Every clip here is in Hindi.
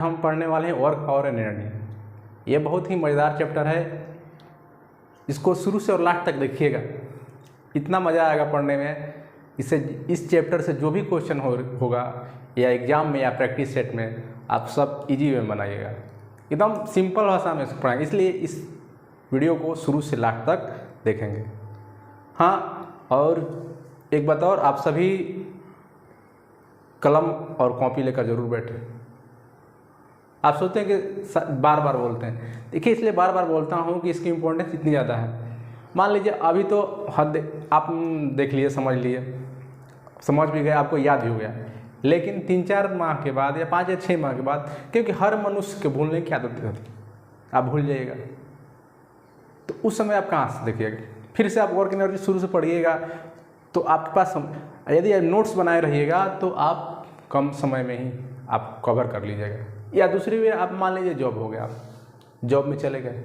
हम पढ़ने वाले हैं वर्क पावर एंड एनर्जी। ये बहुत ही मज़ेदार चैप्टर है। इसको शुरू से और लास्ट तक देखिएगा, इतना मज़ा आएगा पढ़ने में। इस चैप्टर से जो भी क्वेश्चन होगा या एग्ज़ाम में या प्रैक्टिस सेट में, आप सब इजी वे में बनाइएगा। एकदम सिंपल भाषा में इसको पढ़ाएंगे, इसलिए इस वीडियो को शुरू से लास्ट तक देखेंगे। हाँ, और एक बात और, आप सभी कलम और कॉपी लेकर ज़रूर बैठें। आप सोचते हैं कि बार बार बोलते हैं, देखिए इसलिए बार बार बोलता हूँ कि इसकी इम्पोर्टेंस इतनी ज़्यादा है। मान लीजिए अभी तो आप देख लिए, समझ भी गए, आपको याद भी हो गया, लेकिन 3-4 माह के बाद या 5 या 6 माह के बाद, क्योंकि हर मनुष्य के भूलने की आदत होती है, आप भूल जाइएगा। तो उस समय आप कहाँ से देखिएगा, फिर से आप वर्क एनर्जी शुरू से पढ़िएगा तो आपके पास यदि आप नोट्स बनाए रहिएगा तो आप कम समय में ही आप कवर कर लीजिएगा। या दूसरी वे, आप मान लीजिए जॉब हो गया, आप जॉब में चले गए,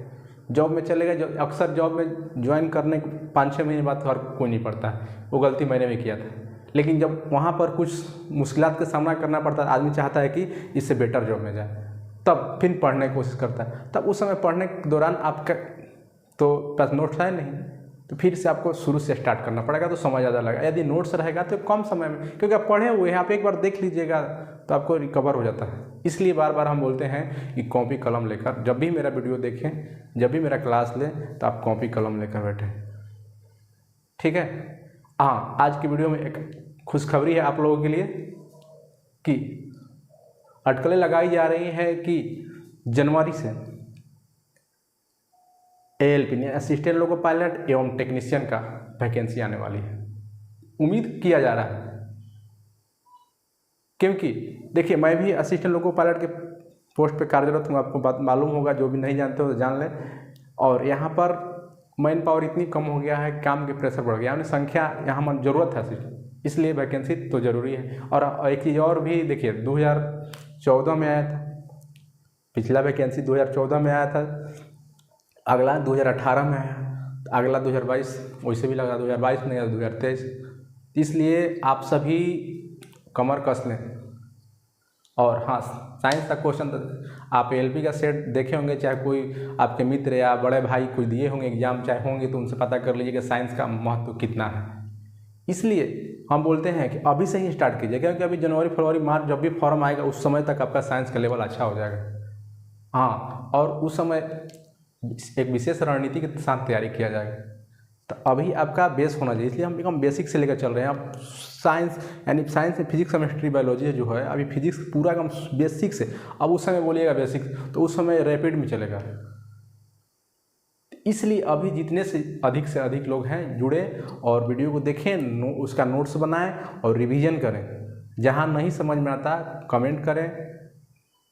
जो अक्सर जॉब में ज्वाइन करने के 5-6 महीने बाद तो हर कोई नहीं पढ़ता है, वो गलती मैंने भी किया था। लेकिन जब वहाँ पर कुछ मुश्किलात का सामना करना पड़ता है, आदमी चाहता है कि इससे बेटर जॉब में जाए, तब फिर पढ़ने की कोशिश करता है। तब उस समय पढ़ने के दौरान आपका तो पास नोट्स है नहीं, तो फिर से आपको शुरू से स्टार्ट करना पड़ेगा, तो समय ज़्यादा लगेगा। यदि नोट्स रहेगा तो कम समय में, क्योंकि आप पढ़े हुए हैं, आप एक बार देख लीजिएगा तो आपको रिकवर हो जाता है। इसलिए बार बार हम बोलते हैं कि कॉपी कलम लेकर, जब भी मेरा वीडियो देखें, जब भी मेरा क्लास लें, तो आप कॉपी कलम लेकर बैठें, ठीक है। हाँ, आज की वीडियो में एक खुशखबरी है आप लोगों के लिए कि अटकलें लगाई जा रही हैं कि जनवरी से ALP असिस्टेंट लोको पायलट एवं टेक्नीशियन का वैकेंसी आने वाली है। उम्मीद किया जा रहा है, क्योंकि देखिए मैं भी असिस्टेंट लोको पायलट के पोस्ट पे कार्यरत हूँ, आपको बात मालूम होगा, जो भी नहीं जानते हो तो जान लें। और यहाँ पर मैन पावर इतनी कम हो गया है, काम के प्रेशर बढ़ गया, यानी संख्या यहाँ ज़रूरत है असिस्टेंट, इसलिए वैकेंसी तो ज़रूरी है। और एक चीज़ और भी देखिए, 2014 में आया था, पिछला वैकेंसी 2014 में आया था, अगला 2018 में आया, अगला 2022, वैसे भी लगा 2022 में या 2023। इसलिए आप सभी कमर कस लें। और हाँ, साइंस का क्वेश्चन तो आप ALP का सेट देखे होंगे, चाहे कोई आपके मित्र या बड़े भाई कोई दिए होंगे एग्जाम, चाहे होंगे, तो उनसे पता कर लीजिए कि साइंस का महत्व कितना है। इसलिए हम बोलते हैं कि अभी से ही स्टार्ट कीजिए, क्योंकि अभी जनवरी, फरवरी, मार्च जब भी फॉर्म आएगा उस समय तक आपका साइंस का लेवल अच्छा हो जाएगा। हाँ, और उस समय एक विशेष रणनीति के साथ तैयारी किया जाएगा। तो अभी आपका बेस होना चाहिए, इसलिए हम एकदम बेसिक से लेकर चल रहे हैं। आप साइंस, यानी साइंस में फिजिक्स, केमिस्ट्री, बायोलॉजी जो है, अभी फिजिक्स पूरा एकदम बेसिक से। अब उस समय बोलिएगा बेसिक, तो उस समय रैपिड में चलेगा। इसलिए अभी जितने से अधिक लोग हैं जुड़े और वीडियो को देखें, उसका नोट्स बनाएं और रिवीजन करें। जहाँ नहीं समझ में आता कमेंट करें,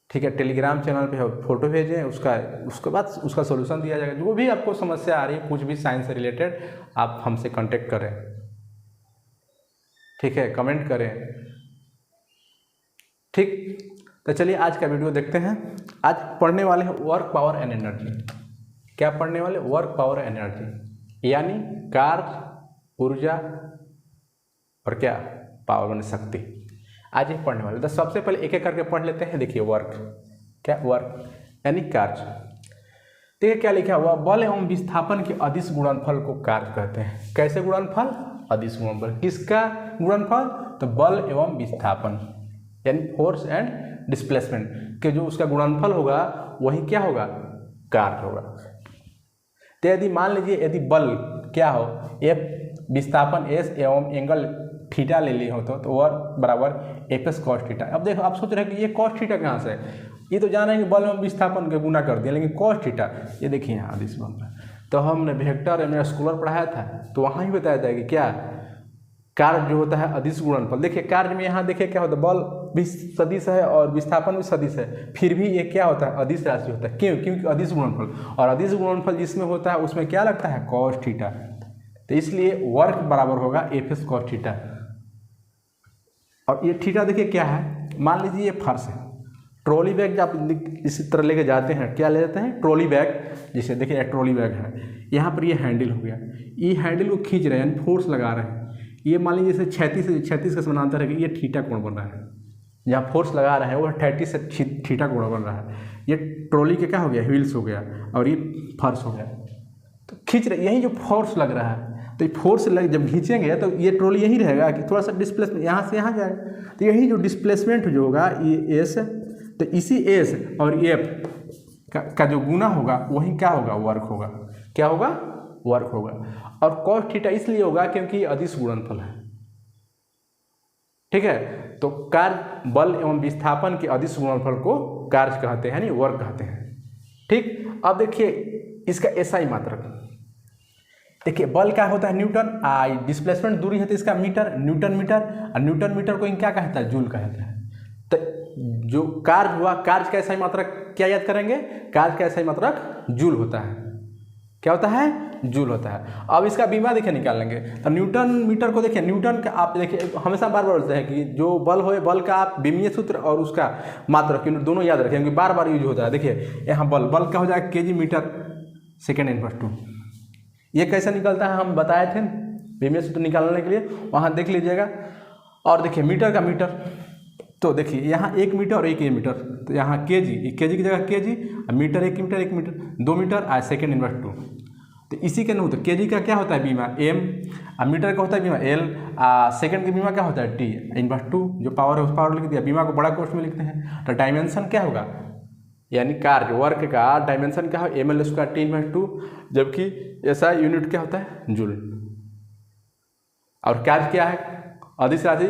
ठीक है। टेलीग्राम चैनल पे फोटो भेजें, उसके बाद उसका सोल्यूशन दिया जाएगा। जो भी आपको समस्या आ रही है, कुछ भी साइंस से रिलेटेड, आप हमसे कांटेक्ट करें, ठीक है, कमेंट करें, ठीक। तो चलिए आज का वीडियो देखते हैं। आज पढ़ने वाले हैं वर्क पावर एंड एनर्जी। क्या पढ़ने वाले? वर्क पावर एनर्जी, यानी कार्य, ऊर्जा और क्या, पावर माने शक्ति। आज ये पढ़ने वाले, तो सबसे पहले एक एक करके पढ़ लेते हैं। देखिए वर्क, क्या वर्क यानी कार्य। देखिए क्या लिखा हुआ, बल एवं विस्थापन के अदिश गुणनफल को कार्य कहते हैं। कैसे गुणनफल? अदिश गुणनफल। किसका गुणनफल? तो बल एवं विस्थापन, यानी फोर्स एंड डिस्प्लेसमेंट के जो उसका गुणनफल होगा वही क्या होगा? कार्य होगा। तो यदि मान लीजिए, यदि बल क्या हो, F विस्थापन S एवं एंगल थीटा ले लिए हो तो वर्क बराबर FS cos थीटा। अब देखो, आप सोच रहे हैं कि ये cos थीटा कहाँ से है? ये तो जान रहे हैं कि बल एवं विस्थापन के गुना कर दिया, लेकिन cos थीटा, ये देखिए यहाँ अदिश बन रहा है। तो हमने वेक्टर में स्कूलर पढ़ाया था, तो वहाँ ही बताया था कि क्या कार्य जो होता है अदिश गुणनफल। देखिए कार्य में यहाँ देखिए क्या होता है, बल भी सदिश है और विस्थापन भी सदिश है, फिर भी ये क्या होता है? अदिश राशि होता है। क्यों? क्योंकि अदिश गुणनफल, और अदिश गुणनफल जिसमें होता है उसमें क्या लगता है? cos theta. तो इसलिए वर्क बराबर होगा FS cos थीटा। और ये थीटा देखिए क्या है, मान लीजिए ये फर्श है, ट्रॉली बैग आप इसी तरह लेके जाते हैं, क्या ले जाते हैं? Trolley bag. जैसे देखिए ट्रॉली बैग है, यहाँ पर ये हैंडल हो गया, ये हैंडल को खींच रहे हैं, यानी फोर्स लगा रहे हैं। ये मान लीजिए जैसे 36 के समानांतर है कि ये थीटा कोण बन रहा है, जहाँ फोर्स लगा रहे हैं वो 30 से थीटा कोण बन रहा है। ये ट्रॉली के क्या हो गया, व्हील्स हो गया और ये फर्श हो गया। तो खींच रहे, यही जो फोर्स लग रहा है, तो ये फोर्स लग जब खींचेंगे तो ये ट्रॉली यही रहेगा कि थोड़ा सा डिस्प्लेसमेंट यहाँ से यहाँ जाएगा। तो यही जो डिस्प्लेसमेंट जो होगा ये एस, तो इसी एस और एफ का जो गुना होगा वही क्या होगा, वर्क होगा। क्या होगा, वर्क होगा। और कॉस थीटा इसलिए होगा क्योंकि ये अदिश गुणनफल है। ठीक है, तो कार्य बल एवं विस्थापन के अदिश गुणनफल को कार्य कहते हैं, यानी वर्क कहते हैं। ठीक, अब देखिए इसका एसआई मात्रक। देखिए बल क्या होता है, न्यूटन, डिस्प्लेसमेंट दूरी है तो इसका मीटर, न्यूटन मीटर, और न्यूटन मीटर को क्या कहता है, जूल कहता है। तो जो कार्य हुआ, कार्य का एसआई मात्रक क्या याद करेंगे, कार्य का एसआई मात्रक जूल होता है। क्या होता है, जूल होता है। अब इसका बीमा देखिए निकाल लेंगे, तो न्यूटन मीटर को देखिए, न्यूटन का आप देखिए हमेशा बार बार बोलते हैं कि जो बल हो, बल का आप बीमीय सूत्र और उसका मात्रक दोनों याद रखें, क्योंकि बार बार यूज होता है। देखिए यहाँ बल क्या हो जाएगा, केजी मीटर सेकेंड इनवर्स 2। ये कैसे निकलता है हम बताए थे बीमीय सूत्र निकालने के लिए, वहाँ देख लीजिएगा। और देखिए मीटर का मीटर, तो देखिए यहाँ 1 मीटर और 1 मीटर, तो यहाँ केजी की जगह KG, metre 1 metre 1 metre 2 metre second inverse 2। तो इसी के नो, तो केजी का क्या होता है बीमा एम, मीटर का होता है बीमा एल, सेकेंड का बीमा क्या होता है टी इनवर्स 2, जो पावर है उस पावर लिख दिया, बीमा को बड़ा कोष्ठ में लिखते हैं। तो डायमेंशन क्या होगा, यानी कार्य वर्क का डायमेंशन क्या हो, M L square T inverse 2, जबकि ऐसा यूनिट क्या होता है, जूल। और कार्य क्या है, अदिश राशि।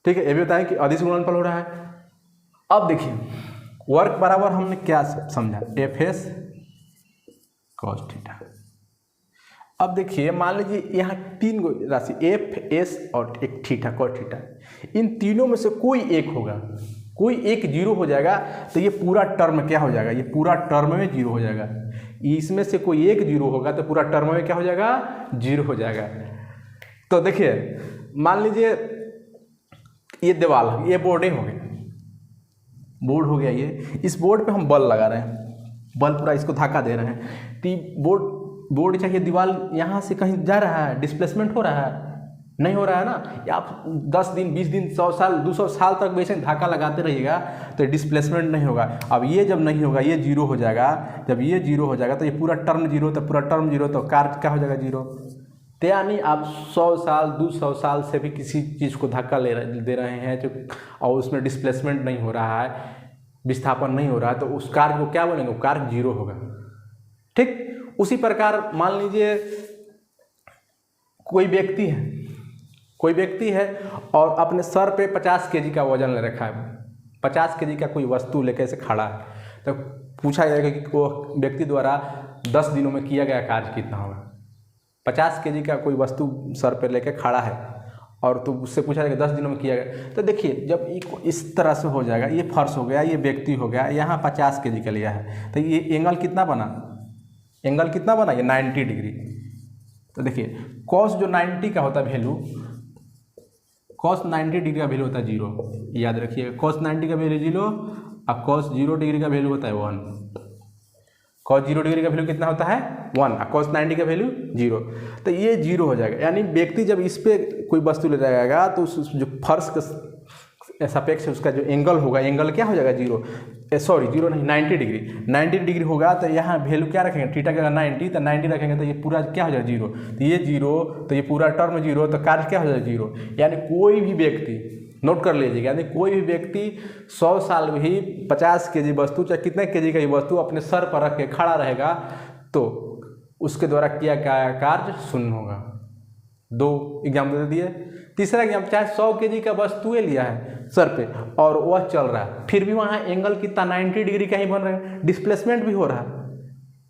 ठीक है, ये भी बताएं कि अदिश गुणनफल हो रहा है। अब देखिए वर्क बराबर हमने क्या समझा, एफ एस कॉस थीटा। अब देखिए मान लीजिए यहाँ 3 गो राशि एफ एस और एक थीटा कॉस थीटा, इन तीनों में से कोई एक होगा, कोई एक जीरो हो जाएगा, तो ये पूरा टर्म क्या हो जाएगा, ये पूरा टर्म में जीरो हो जाएगा। इसमें से कोई एक जीरो होगा तो पूरा टर्म में क्या हो जाएगा, जीरो हो जाएगा। तो देखिए मान लीजिए ये दीवार, ये बोर्डिंग हो गया, बोर्ड हो गया ये, इस बोर्ड पे हम बल लगा रहे हैं, बल पूरा इसको धक्का दे रहे हैं, तो बोर्ड चाहिए, दीवार यहाँ से कहीं जा रहा है, डिस्प्लेसमेंट हो रहा है, नहीं हो रहा है ना। या आप 10 दिन 20 दिन 100 साल 200 साल तक वैसे धक्का लगाते रहिएगा तो डिस्प्लेसमेंट नहीं होगा। अब ये जब नहीं होगा, ये जीरो हो जाएगा, जब ये जीरो हो जाएगा तो ये पूरा टर्म जीरो, तो पूरा टर्म जीरो, तो कार्य क्या हो जाएगा, जीरो। तो यानी आप 100 साल 200 साल से भी किसी चीज़ को धक्का दे रहे हैं जो, और उसमें डिस्प्लेसमेंट नहीं हो रहा है, विस्थापन नहीं हो रहा है, तो उस कार्य को क्या बोलेंगे, कार्य जीरो होगा। ठीक, उसी प्रकार मान लीजिए कोई व्यक्ति है और अपने सर पे 50 केजी का वजन ले रखा है, 50 केजी का कोई वस्तु लेकर से खड़ा है, तो पूछा जाएगा कि वो व्यक्ति द्वारा 10 दिनों में किया गया कार्य कितना होगा। 50 केजी का कोई वस्तु सर पे लेके खड़ा है और तो उससे पूछा जाएगा 10 दिनों में किया गया। तो देखिए जब इस तरह से हो जाएगा, ये फर्श हो गया, ये व्यक्ति हो गया, यहाँ 50 केजी का लिया है, तो ये एंगल कितना बना, ये 90 डिग्री। तो देखिए कॉस जो 90 का होता है वैल्यू, कॉस 90 डिग्री का वैल्यू होता है 0, याद रखिएगा। कॉस 90 का वैल्यू 0 और कॉस 0 डिग्री का वैल्यू होता है 1। कॉस 0 डिग्री का वैल्यू कितना होता है 1 और कॉस 90 का वैल्यू 0। तो ये 0 हो जाएगा, यानी व्यक्ति जब इस पे कोई वस्तु ले जाएगा तो उस जो फर्श का सापेक्ष उसका जो एंगल होगा, एंगल क्या हो जाएगा 0 नहीं 90 डिग्री। 90 डिग्री होगा तो यहाँ वैल्यू क्या रखेंगे, थीटा का 90, तो 90 रखेंगे तो ये पूरा क्या हो जाएगा 0, तो ये 0, तो ये पूरा टर्म 0, तो कार्य क्या हो जाएगा 0। यानी कोई भी व्यक्ति, नोट कर लीजिएगा, यानी कोई भी व्यक्ति 100 साल में ही 50 केजी वस्तु चाहे कितने केजी का ही वस्तु अपने सर पर रख के खड़ा रहेगा तो उसके द्वारा किया गया कार्य शून्य होगा। 2 एग्जाम्पल दे दिए। तीसरा एग्जाम्पल, चाहे 100 केजी का वस्तुएं लिया है सर पे और वह चल रहा है, फिर भी वहाँ एंगल कितना 90 डिग्री का ही बन रहा है, डिस्प्लेसमेंट भी हो रहा है,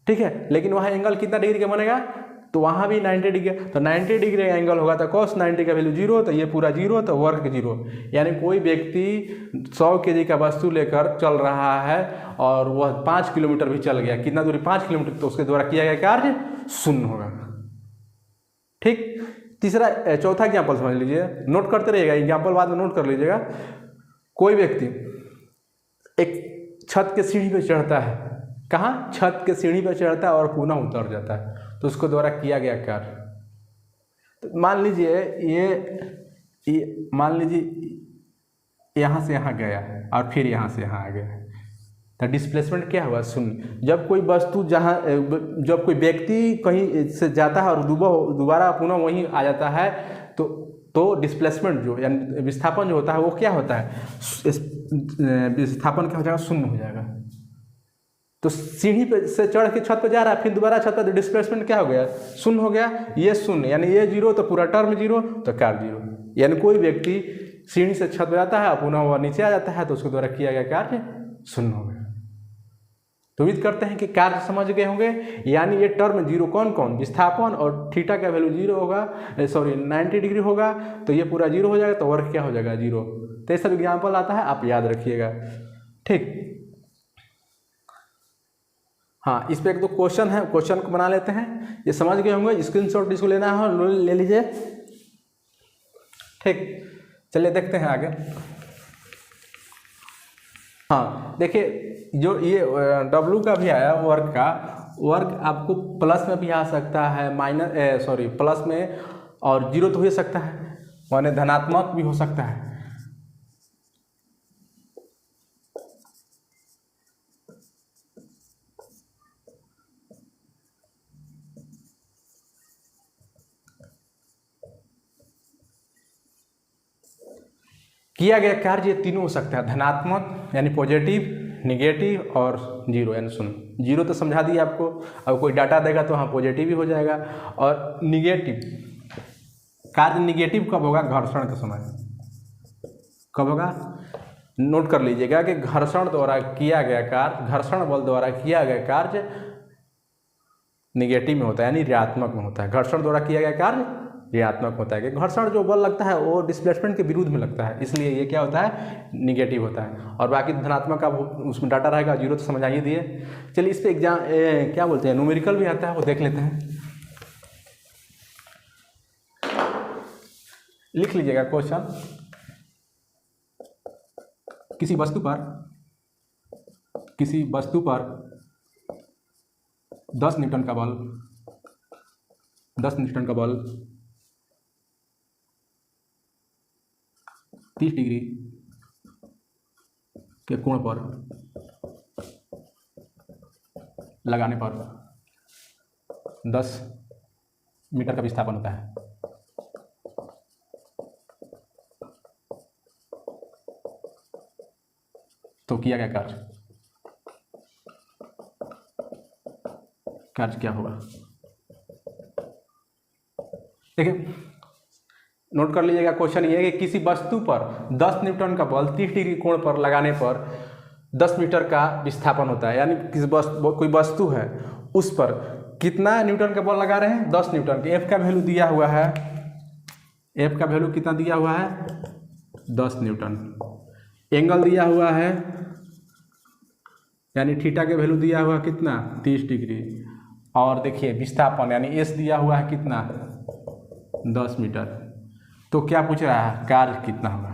ठीक है, लेकिन वहाँ एंगल कितना डिग्री का बनेगा, तो वहाँ भी 90 डिग्री, तो 90 डिग्री का एंगल होगा तो कॉस 90 का वैल्यू 0, तो ये पूरा 0, तो वर्क 0। यानी कोई व्यक्ति 100 केजी का वस्तु लेकर चल रहा है और वह 5 किलोमीटर भी चल गया, कितना दूरी 5 किलोमीटर, तो उसके द्वारा किया गया कार्य शून्य होगा। ठीक, चौथा एग्जाम्पल समझ लीजिए, नोट करते रहिएगा, एग्जाम्पल बाद में नोट कर लीजिएगा। कोई व्यक्ति एक छत के सीढ़ी पे चढ़ता है, कहाँ, छत के सीढ़ी पे चढ़ता है और पुनः उतर जाता है, तो उसको द्वारा किया गया कार्य। तो मान लीजिए मान लीजिए यहाँ से यहाँ गया और फिर यहाँ से यहाँ आ गया, तो डिस्प्लेसमेंट क्या हुआ? शून्य। जब कोई वस्तु जब कोई व्यक्ति कहीं से जाता है और दोबारा पुनः वहीं आ जाता है तो डिस्प्लेसमेंट जो यानी विस्थापन जो होता है वो क्या होता है? विस्थापन क्या हो जाएगा? शून्य हो जाएगा। तो सीढ़ी पे से चढ़ के छत पे जा रहा है, फिर दोबारा छत पे, तो डिस्प्लेसमेंट क्या हो गया? शून्य हो गया। ये शून्य यानी ये जीरो, तो पूरा टर्म जीरो, तो कार्य जीरो। यानी कोई व्यक्ति सीढ़ी से छत पे जाता है, पुनः वह नीचे आ जाता है, तो उसके द्वारा किया गया कार्य शून्य हो गया। तो उम्मीद करते हैं कि कार्य समझ गए होंगे। यानी ये टर्म जीरो कौन कौन? विस्थापन और थीटा का वैल्यू जीरो होगा, 90 डिग्री होगा, तो ये पूरा जीरो हो जाएगा, तो वर्क क्या हो जाएगा? जीरो। तो ये सब एग्जाम्पल आता है, आप याद रखिएगा। ठीक, हाँ, इस पे एक दो क्वेश्चन है, क्वेश्चन को बना लेते हैं। ये समझ गए होंगे, स्क्रीनशॉट इसको लेना है ले लीजिए। ठीक, चलिए देखते हैं आगे। हाँ देखिए, जो ये W का भी आया वर्क का, वर्क आपको प्लस में भी आ सकता है, प्लस में, और जीरो तो हो सकता है, माने धनात्मक भी हो सकता है। किया गया कार्य ये तीनों हो सकता है, धनात्मक यानी पॉजिटिव, निगेटिव और जीरो यानी शून्य। जीरो तो समझा दिया आपको, अब कोई डाटा देगा तो हाँ पॉजिटिव ही हो जाएगा। और निगेटिव कार्य, निगेटिव कब होगा? घर्षण के समय। कब होगा? नोट कर लीजिएगा कि घर्षण द्वारा किया गया कार्य, घर्षण बल द्वारा किया गया कार्य निगेटिव में होता है, यानी ऋणात्मक में होता है। घर्षण द्वारा किया गया कार्य ऋणात्मक होता है, कि घर्षण जो बल लगता है वो डिस्प्लेसमेंट के विरुद्ध में लगता है, इसलिए ये क्या होता है? निगेटिव होता है। और बाकी धनात्मक का उसमें डाटा रहेगा, जीरो तो समझ आइए दिए। चलिए इस पे एग्जाम क्या बोलते हैं, न्यूमेरिकल भी आता है, वो देख लेते हैं। लिख लीजिएगा क्वेश्चन। किसी वस्तु पर 10 न्यूटन का बल 30 डिग्री के कोण पर लगाने पर 10 मीटर का विस्थापन होता है। तो किया गया कार्य क्या होगा? देखिए, नोट कर लीजिएगा, क्वेश्चन ये है कि किसी वस्तु पर 10 न्यूटन का बल 30 डिग्री कोण पर लगाने पर 10 मीटर का विस्थापन होता है। यानी कोई वस्तु है, उस पर कितना न्यूटन का बल लगा रहे हैं? 10 न्यूटन के। एफ का वैल्यू दिया हुआ है, एफ का वैल्यू कितना दिया हुआ है? 10 न्यूटन। एंगल दिया हुआ है, यानी थीटा के वैल्यू दिया हुआ कितना? 30 डिग्री। और देखिए विस्थापन यानी एस दिया हुआ है कितना? 10 मीटर। तो क्या पूछ रहा है? कार्य कितना होगा?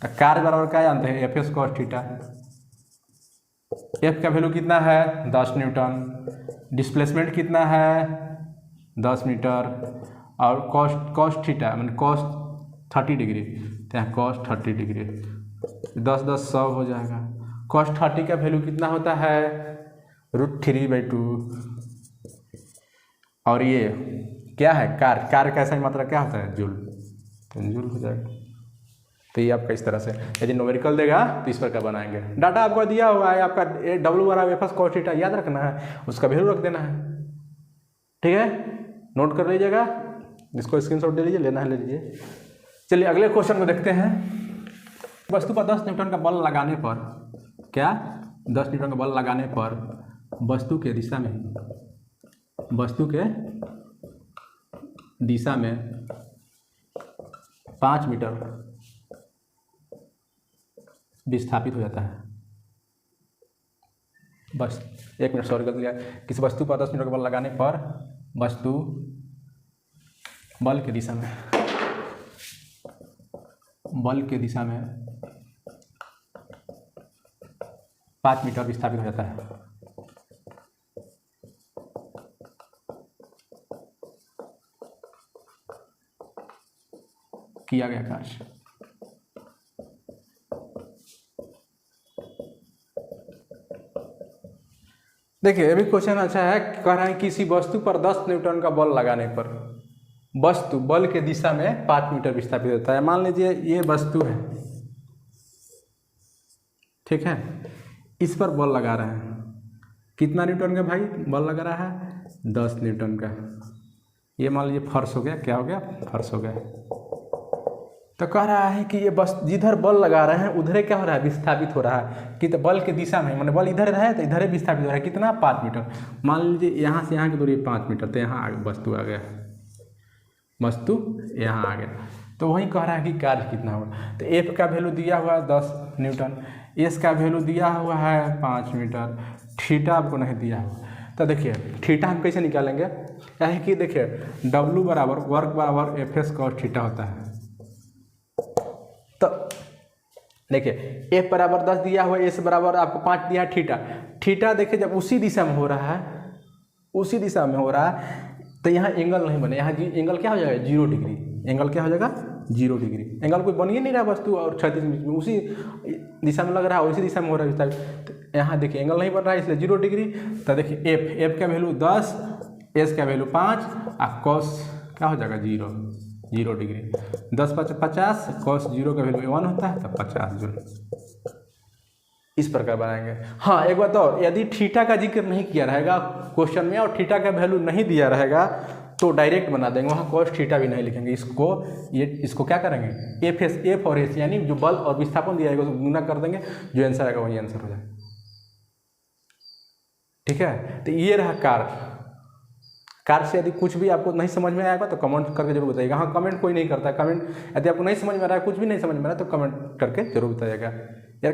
तो कार्य बराबर क्या जानते हैं? F S cos theta. F का वैल्यू कितना है? 10 न्यूटन। डिस्प्लेसमेंट कितना है? 10 मीटर। और कॉस थीटा मैंने कॉस 30 डिग्री, तो यहाँ कॉस 30 डिग्री, 10 10 100 हो जाएगा। कॉस 30 का वैल्यू कितना होता है? √3/2। और ये क्या है? कार्य का सही मात्रा क्या होता है? जूल। तो जूल हो जाएगा। तो ये आपका इस तरह से, यदि न्यूमेरिकल देगा तो इस पर क्या बनाएंगे। डाटा आपको दिया हुआ है, आपका W बराबर एफ एस कॉस थीटा याद रखना है, उसका वैल्यू रख देना है। ठीक है, नोट कर लीजिएगा, जिसको स्क्रीनशॉट दे लीजिए, लेना है ले लीजिए। चलिए अगले क्वेश्चन को देखते हैं। वस्तु पर 10 न्यूटन का बल लगाने पर, क्या 10 न्यूटन का बल लगाने पर वस्तु के दिशा में 5 मीटर विस्थापित हो जाता है। बस 1 मिनट, सॉरी, गलती किया। किसी वस्तु पर 10 मीटर का बल लगाने पर वस्तु बल के दिशा में 5 मीटर विस्थापित हो जाता है। किया गया कार्य देखिए अभी क्वेश्चन अच्छा है, कह रहा है किसी वस्तु पर 10 न्यूटन का बल लगाने पर वस्तु बल के दिशा में 5 मीटर विस्थापित होता है। मान लीजिए ये वस्तु है, ठीक है, इस पर बल लगा रहे हैं, कितना न्यूटन का भाई बल लगा रहा है? 10 न्यूटन का। ये मान लीजिए फर्श हो गया, क्या हो गया? फर्श हो गया। तो कह रहा है कि ये बस जिधर बल लगा रहे हैं उधर क्या हो रहा है? विस्थापित हो रहा है। कि तो बल के दिशा में, मैंने बल इधर है तो इधर ही विस्थापित हो रहा है। कितना? 5 मीटर। मान लीजिए यहाँ से यहाँ की दूरी 5 मीटर, तो यहाँ वस्तु आ गया, वस्तु यहाँ आ गया। तो वही कह रहा है कि कार्य कितना होगा। तो एफ का वैल्यू दिया हुआ है 10 न्यूटन, एस का वैल्यू दिया हुआ है 5 मीटर, थीटा आपको नहीं दिया हुआ। तो देखिए थीटा हम कैसे निकालेंगे? क्या है कि देखिए डब्ल्यू बराबर वर्क बराबर एफ एस कॉस थीटा होता है। तो देखिए एफ बराबर 10 दिया हुआ है, एस बराबर आपको 5 दिया है, थीटा। थीटा देखिए जब उसी दिशा में हो रहा है, उसी दिशा में हो रहा है, तो यहाँ एंगल नहीं बने। यहाँ एंगल क्या हो जाएगा? 0 डिग्री। एंगल क्या हो जाएगा? 0 डिग्री। एंगल कोई बन ही नहीं रहा वस्तु और क्षैतिज में उसी दिशा में लग रहा है, उसी दिशा में हो रहा है। तो यहाँ देखिए एंगल नहीं बन रहा है, इसलिए 0 डिग्री। तो देखिए एफ का वैल्यू 10, एस का वैल्यू 5 और कॉस क्या हो जाएगा? 0 डिग्री। 10 5 50, कॉस 0 का वैल्यू 1 होता है, तो 50 जूल। इस प्रकार बनाएंगे। हाँ एक बात और, यदि थीटा का जिक्र नहीं किया रहेगा क्वेश्चन में और थीटा का वैल्यू नहीं दिया रहेगा तो डायरेक्ट बना देंगे, वहाँ कॉस थीटा भी नहीं लिखेंगे। इसको क्या करेंगे? एफ और एस यानी जो बल और विस्थापन दिया जाएगा उसको गुना कर देंगे, जो आंसर आएगा वही आंसर हो जाएगा। ठीक है, तो ये रहा कार्य से यदि कुछ भी आपको नहीं समझ में आएगा तो कमेंट करके जरूर बताइएगा। हाँ कमेंट कोई नहीं करता, कमेंट यदि आपको नहीं समझ में आ रहा है, कुछ भी नहीं समझ में आ रहा है तो कमेंट करके जरूर बताइएगा यार।